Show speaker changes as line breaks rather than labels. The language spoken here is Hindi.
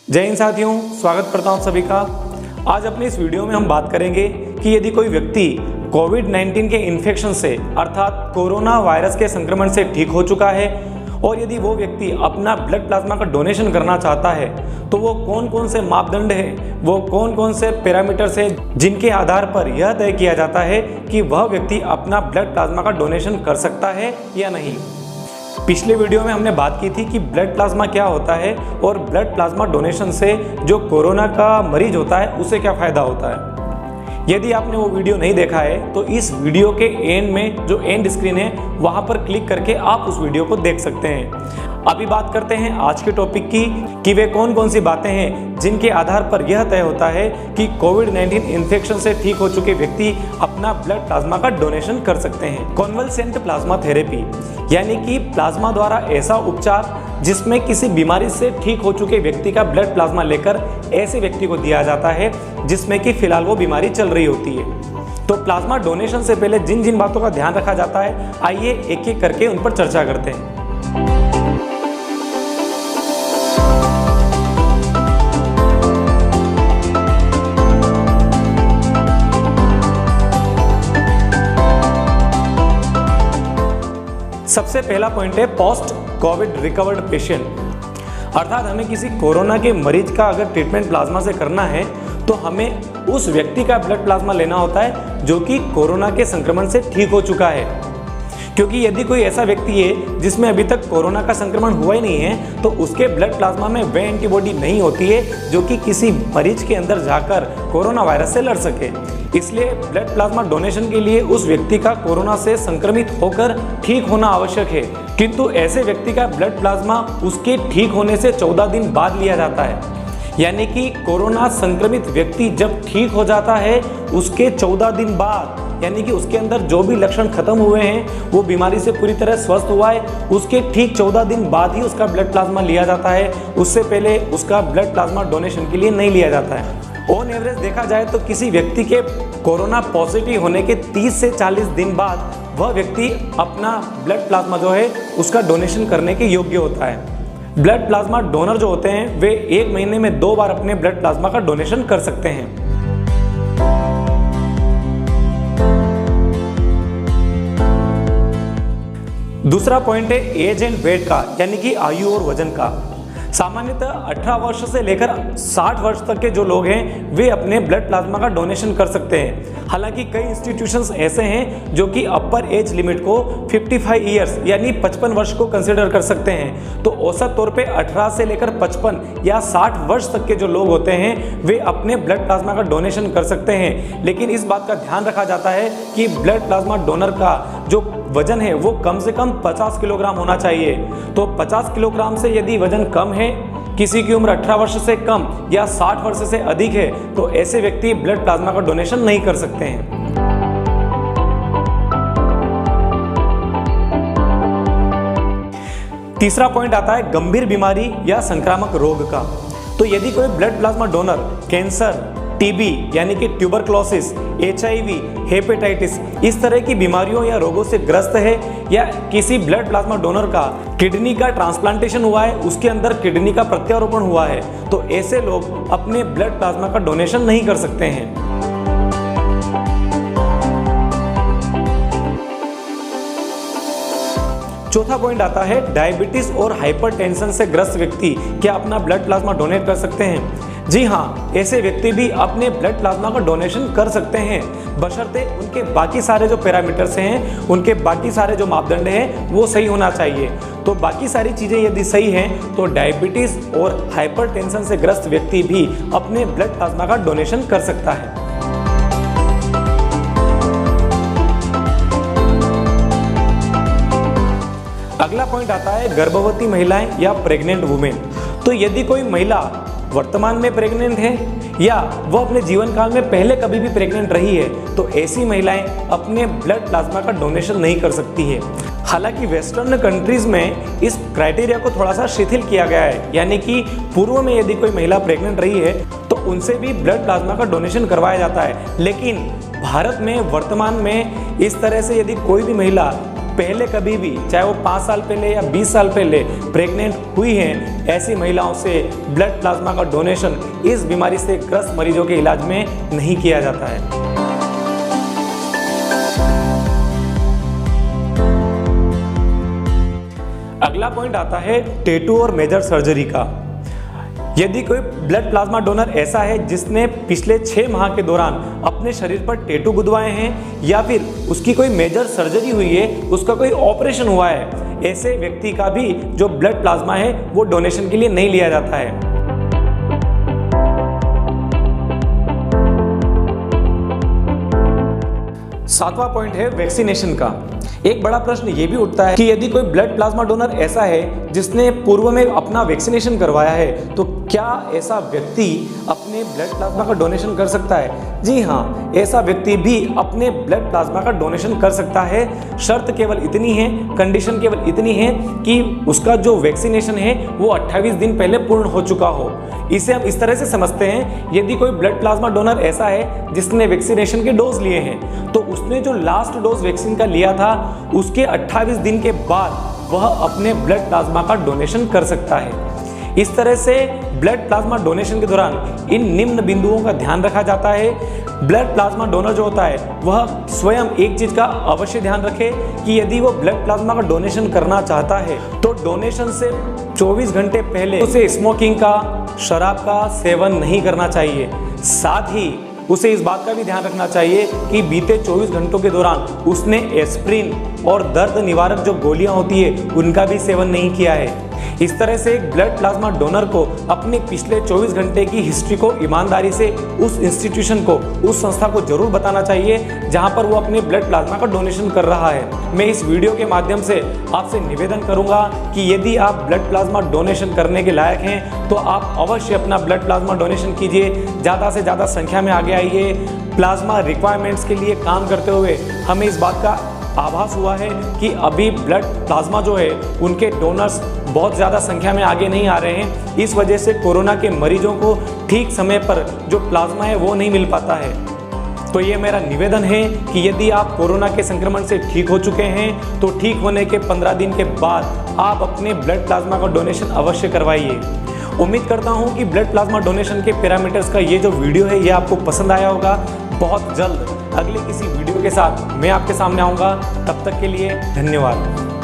जय हिंद साथियों, स्वागत करता हूं सभी का। आज अपनी इस वीडियो में हम बात करेंगे कि यदि कोई व्यक्ति कोविड-19 के इन्फेक्शन से अर्थात कोरोना वायरस के संक्रमण से ठीक हो चुका है और यदि वो व्यक्ति अपना ब्लड प्लाज्मा का डोनेशन करना चाहता है तो वो कौन कौन से मापदंड हैं, वो कौन कौन से पैरामीटर्स हैं जिनके आधार पर यह तय किया जाता है कि वह व्यक्ति अपना ब्लड प्लाज्मा का डोनेशन कर सकता है या नहीं। पिछले वीडियो में हमने बात की थी कि ब्लड प्लाज्मा क्या होता है और ब्लड प्लाज्मा डोनेशन से जो कोरोना का मरीज होता है उसे क्या फ़ायदा होता है। यदि आपने वो वीडियो नहीं देखा है तो इस वीडियो के एंड में जो एंड स्क्रीन है वहाँ पर क्लिक करके आप उस वीडियो को देख सकते हैं। अभी बात करते हैं आज के टॉपिक की कि वे कौन कौन सी बातें हैं जिनके आधार पर यह तय होता है कि कोविड-19 इन्फेक्शन से ठीक हो चुके व्यक्ति अपना ब्लड प्लाज्मा का डोनेशन कर सकते हैं। कॉन्वलसेंट प्लाज्मा थेरेपी यानी कि प्लाज्मा द्वारा ऐसा उपचार जिसमें किसी बीमारी से ठीक हो चुके व्यक्ति का ब्लड प्लाज्मा लेकर ऐसे व्यक्ति को दिया जाता है जिसमें कि फिलहाल वो बीमारी चल रही होती है। तो प्लाज्मा डोनेशन से पहले जिन जिन बातों का ध्यान रखा जाता है, आइए एक एक करके उन पर चर्चा करते हैं। सबसे पहला पॉइंट है पोस्ट कोविड रिकवर्ड पेशेंट, अर्थात हमें किसी कोरोना के मरीज का अगर ट्रीटमेंट प्लाज्मा से करना है तो हमें उस व्यक्ति का ब्लड प्लाज्मा लेना होता है जो कि कोरोना के संक्रमण से ठीक हो चुका है। क्योंकि यदि कोई ऐसा व्यक्ति है जिसमें अभी तक कोरोना का संक्रमण हुआ ही नहीं है तो उसके ब्लड प्लाज्मा में वह एंटीबॉडी नहीं होती है जो कि किसी मरीज के अंदर जाकर कोरोना वायरस से लड़ सके। इसलिए ब्लड प्लाज्मा डोनेशन के लिए उस व्यक्ति का कोरोना से संक्रमित होकर ठीक होना आवश्यक है, किंतु ऐसे व्यक्ति का ब्लड प्लाज्मा उसके ठीक होने से 14 दिन बाद लिया जाता है। यानी कि कोरोना संक्रमित व्यक्ति जब ठीक हो जाता है उसके 14 दिन बाद, यानी कि उसके अंदर जो भी लक्षण खत्म हुए हैं, वो बीमारी से पूरी तरह स्वस्थ हुआ है, उसके ठीक 14 दिन बाद ही उसका ब्लड प्लाज्मा लिया जाता है। उससे पहले उसका ब्लड प्लाज्मा डोनेशन के लिए नहीं लिया जाता है। ऑन एवरेज देखा जाए तो किसी व्यक्ति के कोरोना पॉजिटिव होने के 30 से 40 दिन बाद वह व्यक्ति अपना ब्लड प्लाज्मा जो है उसका डोनेशन करने के योग्य होता है। ब्लड प्लाज्मा डोनर जो होते हैं वे 1 महीने में 2 बार अपने ब्लड प्लाज्मा का डोनेशन कर सकते हैं। दूसरा पॉइंट है एज एंड वेट का, यानी कि आयु और वजन का। सामान्यतः 18 वर्ष से लेकर 60 वर्ष तक के जो लोग हैं वे अपने ब्लड प्लाज्मा का डोनेशन कर सकते हैं। हालांकि कई इंस्टीट्यूशंस ऐसे हैं जो कि अपर एज लिमिट को 55 ईयर्स यानी 55 वर्ष को कंसिडर कर सकते हैं। तो औसत तौर पे 18 से लेकर 55 या 60 वर्ष तक के जो लोग होते हैं वे अपने ब्लड प्लाज्मा का डोनेशन कर सकते हैं। लेकिन इस बात का ध्यान रखा जाता है कि ब्लड प्लाज्मा डोनर का जो वजन है वो कम से कम 50 किलोग्राम होना चाहिए। तो 50 किलोग्राम से यदि वजन कम है, किसी की उम्र 18 वर्ष से कम या 60 वर्ष से अधिक है तो ऐसे व्यक्ति ब्लड प्लाज्मा का डोनेशन नहीं कर सकते हैं। तीसरा पॉइंट आता है गंभीर बीमारी या संक्रामक रोग का। तो यदि कोई blood plasma donor cancer, TB यानी कि ट्यूबरक्लोसिस, HIV, हेपेटाइटिस इस तरह की बीमारियों या रोगों से ग्रस्त है या किसी ब्लड प्लाज्मा डोनर का किडनी का ट्रांसप्लांटेशन हुआ है, उसके अंदर किडनी का प्रत्यारोपण हुआ है, तो ऐसे लोग अपने ब्लड प्लाज्मा का डोनेशन नहीं कर सकते हैं। चौथा पॉइंट आता है डायबिटीज और हाइपरटेंशन से ग्रस्त व्यक्ति क्या अपना ब्लड प्लाज्मा डोनेट कर सकते हैं। जी हाँ, ऐसे व्यक्ति भी अपने ब्लड प्लाज्मा का डोनेशन कर सकते हैं, बशर्ते उनके बाकी सारे जो पैरामीटर्स हैं, उनके बाकी सारे जो मापदंड हैं वो सही होना चाहिए। तो बाकी सारी चीज़ें यदि सही हैं तो डायबिटीज़ और हाइपरटेंशन से ग्रस्त व्यक्ति भी अपने ब्लड प्लाज्मा का डोनेशन कर सकता है। अगला पॉइंट आता है गर्भवती महिलाएं या प्रेग्नेंट वुमेन। तो यदि कोई महिला वर्तमान में प्रेग्नेंट है या वो अपने जीवन काल में पहले कभी भी प्रेग्नेंट रही है तो ऐसी महिलाएं अपने ब्लड प्लाज्मा का डोनेशन नहीं कर सकती है। हालांकि वेस्टर्न कंट्रीज में इस क्राइटेरिया को थोड़ा सा शिथिल किया गया है, यानी कि पूर्व में यदि कोई महिला प्रेग्नेंट रही है तो उनसे भी ब्लड प्लाज्मा का डोनेशन करवाया जाता है। लेकिन भारत में वर्तमान में इस तरह से यदि कोई भी महिला पहले कभी भी, चाहे वो 5 साल पहले या 20 साल पहले प्रेग्नेंट हुई हैं, ऐसी महिलाओं से ब्लड प्लाज्मा का डोनेशन इस बीमारी से ग्रस्त मरीजों के इलाज में नहीं किया जाता है। अगला पॉइंट आता है टैटू और मेजर सर्जरी का। यदि कोई ब्लड प्लाज्मा डोनर ऐसा है जिसने पिछले 6 माह के दौरान अपने शरीर पर टैटू गुदवाए हैं या फिर उसकी कोई मेजर सर्जरी हुई है, उसका कोई ऑपरेशन हुआ है, ऐसे व्यक्ति का भी जो ब्लड प्लाज्मा है वो डोनेशन के लिए नहीं लिया जाता है। सातवां पॉइंट है वैक्सीनेशन का। एक बड़ा प्रश्न ये भी उठता है कि यदि कोई ब्लड प्लाज्मा डोनर ऐसा है जिसने पूर्व में अपना वैक्सीनेशन करवाया है, तो क्या ऐसा व्यक्ति अपने ब्लड प्लाज्मा का डोनेशन कर सकता है? जी हाँ, ऐसा व्यक्ति भी अपने ब्लड प्लाज्मा का डोनेशन कर सकता है। शर्त केवल इतनी है, कंडीशन केवल इतनी है कि उसका जो वैक्सीनेशन है वो 28 दिन पहले पूर्ण हो चुका हो। इसे हम इस तरह से समझते हैं, यदि कोई ब्लड प्लाज्मा डोनर ऐसा है जिसने वैक्सीनेशन के डोज लिए हैं, तो उसने जो लास्ट डोज वैक्सीन का लिया था उसके 28 दिन के बाद वह अपने ब्लड प्लाज्मा का डोनेशन कर सकता है। इस तरह से ब्लड प्लाज्मा डोनेशन के दौरान इन निम्न बिंदुओं का ध्यान रखा जाता है। ब्लड प्लाज्मा डोनर जो होता है वह स्वयं एक चीज का अवश्य ध्यान रखे कि यदि वो ब्लड प्लाज्मा का डोनेशन करना चाहता है तो डोनेशन से 24 घंटे पहले उसे स्मोकिंग का, शराब का सेवन नहीं करना चाहिए। साथ ही उसे इस बात का भी ध्यान रखना चाहिए कि बीते 24 घंटों के दौरान उसने एस्प्रिन और दर्द निवारक जो गोलियां होती है उनका भी सेवन नहीं किया है। इस तरह से एक ब्लड प्लाज्मा डोनर को अपने पिछले 24 घंटे की हिस्ट्री को ईमानदारी से उस इंस्टीट्यूशन को, उस संस्था को जरूर बताना चाहिए जहां पर वो अपने ब्लड प्लाज्मा का डोनेशन कर रहा है। मैं इस वीडियो के माध्यम से आपसे निवेदन करूंगा कि यदि आप ब्लड प्लाज्मा डोनेशन करने के लायक हैं तो आप अवश्य अपना ब्लड प्लाज्मा डोनेशन कीजिए। ज़्यादा से ज़्यादा संख्या में आगे आइए। प्लाज्मा रिक्वायरमेंट्स के लिए काम करते हुए हमें इस बात का आभास हुआ है कि अभी ब्लड प्लाज्मा जो है उनके डोनर्स बहुत ज़्यादा संख्या में आगे नहीं आ रहे हैं। इस वजह से कोरोना के मरीजों को ठीक समय पर जो प्लाज्मा है वो नहीं मिल पाता है। तो ये मेरा निवेदन है कि यदि आप कोरोना के संक्रमण से ठीक हो चुके हैं तो ठीक होने के 15 दिन के बाद आप अपने ब्लड प्लाज्मा का डोनेशन अवश्य करवाइए। उम्मीद करता हूँ कि ब्लड प्लाज्मा डोनेशन के पैरामीटर्स का ये जो वीडियो है ये आपको पसंद आया होगा। बहुत जल्द अगले किसी वीडियो के साथ मैं आपके सामने आऊँगा। तब तक के लिए धन्यवाद।